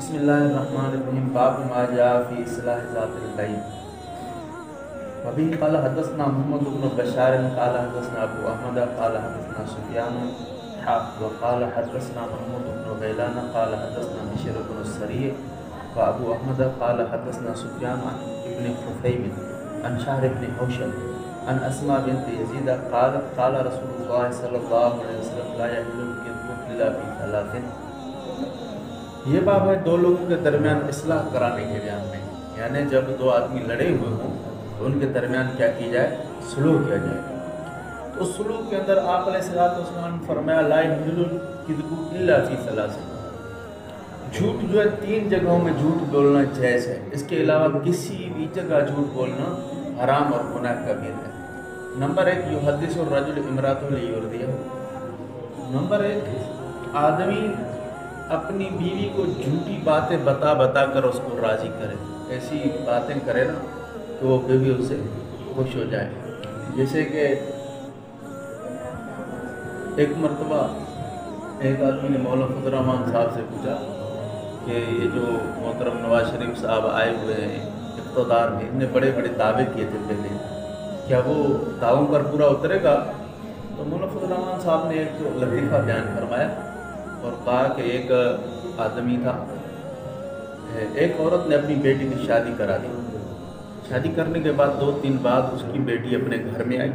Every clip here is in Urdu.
بسم اللہ الرحمن الرحیم باب ما جاء فی اصلاح ذات البین وبه قال حدثنا محمد بن بشار قال حدثنا ابو احمد قال حدثنا سفیان وقال حدثنا محمود بن غیلان قال حدثنا بشر بن السریع وابو احمد قال حدثنا سفیان عن ابن خفیم عن شهر بن حوشب عن اسماء بنت یزید قالت قال رسول اللہ صلی اللہ علیہ وسلم لا يحل الكذب الا في ثلاث۔ یہ باب ہے دو لوگوں کے درمیان اصلاح کرانے کے بیان میں، یعنی جب دو آدمی لڑے ہوئے ہوں تو ان کے درمیان کیا کی جائے، صلح کیا جائے۔ تو اس صلح کے اندر آپ علیہ السلام نے فرمایا لا یحل الکذب الا فی ثلاث، جھوٹ جو ہے تین جگہوں میں جھوٹ بولنا جائز ہے، اس کے علاوہ کسی بھی جگہ جھوٹ بولنا حرام اور گناہ کبیر ہے۔ نمبر ایک یحدث الرجل امرأته لیرضیہ، نمبر ایک آدمی اپنی بیوی کو جھوٹی باتیں بتا بتا کر اس کو راضی کرے، ایسی باتیں کرے نا کہ وہ بیوی اس سے خوش ہو جائے۔ جیسے کہ ایک مرتبہ ایک آدمی نے مولانا فضل الرحمان صاحب سے پوچھا کہ یہ جو محترم نواز شریف صاحب آئے ہوئے ہیں اقتدار میں، انہوں نے بڑے بڑے دعوے کیے تھے پہلے، کیا وہ دعووں پر پورا اترے گا؟ تو مولانا فضل الرحمان صاحب نے ایک لطیفہ بیان فرمایا اور کہا کہ ایک آدمی تھا، ایک عورت نے اپنی بیٹی کی شادی کرا دی، شادی کرنے کے بعد 2-3 بعد اس کی بیٹی اپنے گھر میں آئی،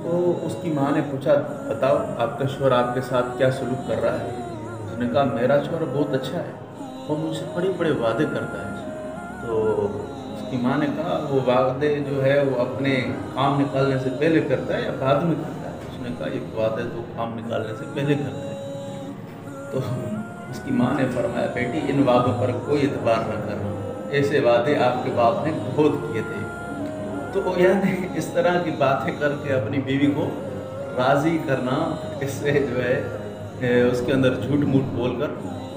تو اس کی ماں نے پوچھا بتاؤ آپ کا شوہر آپ کے ساتھ کیا سلوک کر رہا ہے؟ اس نے کہا میرا شوہر بہت اچھا ہے، وہ مجھ سے بڑے بڑے وعدے کرتا ہے۔ تو اس کی ماں نے کہا وہ وعدے جو ہے وہ اپنے کام نکالنے سے پہلے کرتا ہے یا بعد میں کرتا ہے؟ اس نے کہا یہ وعدے تو کام نکالنے سے پہلے کرتا ہے۔ تو اس کی ماں نے فرمایا بیٹی ان وعدوں پر کوئی اعتبار نہ کرنا، ایسے وعدے آپ کے باپ نے بہت کیے تھے۔ تو یعنی اس طرح کی باتیں کر کے اپنی بیوی کو راضی کرنا، اس سے جو ہے اس کے اندر جھوٹ موٹ بول کر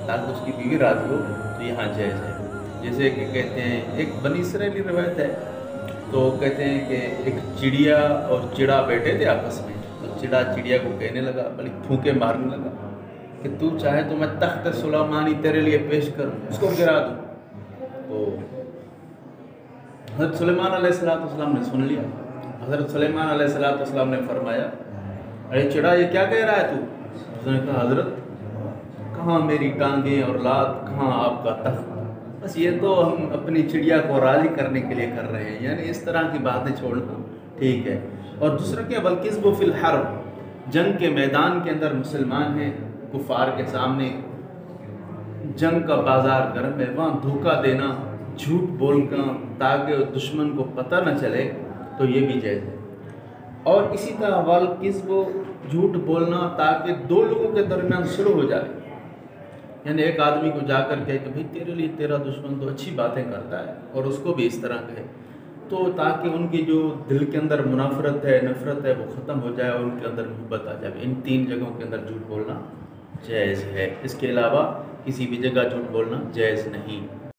تاکہ اس کی بیوی راضی ہو، تو یہاں جائز ہے۔ جیسے کہ کہتے ہیں ایک بنی اسرائیلی روایت ہے، تو کہتے ہیں کہ ایک چڑیا اور چڑا بیٹھے تھے آپس میں، تو چڑا چڑیا کو کہنے لگا، بلکہ پھونکے مارنے لگا کہ تو چاہے تو میں تخت سلیمانی تیرے لیے پیش کروں، اس کو گرا دوں۔ تو حضرت سلیمان علیہ السلام نے سن لیا۔ حضرت سلیمان علیہ السلام نے فرمایا ارے چڑا یہ کیا کہہ رہا ہے تو؟ اس نے کہا حضرت کہاں میری ٹانگیں اور لات، کہاں آپ کا تخت، بس یہ تو ہم اپنی چڑیا کو راضی کرنے کے لیے کر رہے ہیں، یعنی اس طرح کی باتیں چھوڑنا ٹھیک ہے۔ اور دوسرا کیا والکذب فی الحرب، جنگ کے میدان کے اندر مسلمان ہیں، کفار کے سامنے جنگ کا بازار گرم ہے، وہاں دھوکہ دینا، جھوٹ بولنا تاکہ دشمن کو پتہ نہ چلے، تو یہ بھی جائز ہے۔ اور اسی طرح والکذب، جھوٹ بولنا تاکہ دو لوگوں کے درمیان صلح ہو جائے، یعنی ایک آدمی کو جا کر کہے کہ بھئی تیرے لیے تیرا دشمن تو اچھی باتیں کرتا ہے، اور اس کو بھی اس طرح کہے، تو تاکہ ان کی جو دل کے اندر منافرت ہے، نفرت ہے، وہ ختم ہو جائے اور ان کے اندر محبت آ جائے۔ ان 3 جگہوں کے اندر جھوٹ بولنا جائز ہے، اس کے علاوہ کسی بھی جگہ جھوٹ بولنا جائز نہیں۔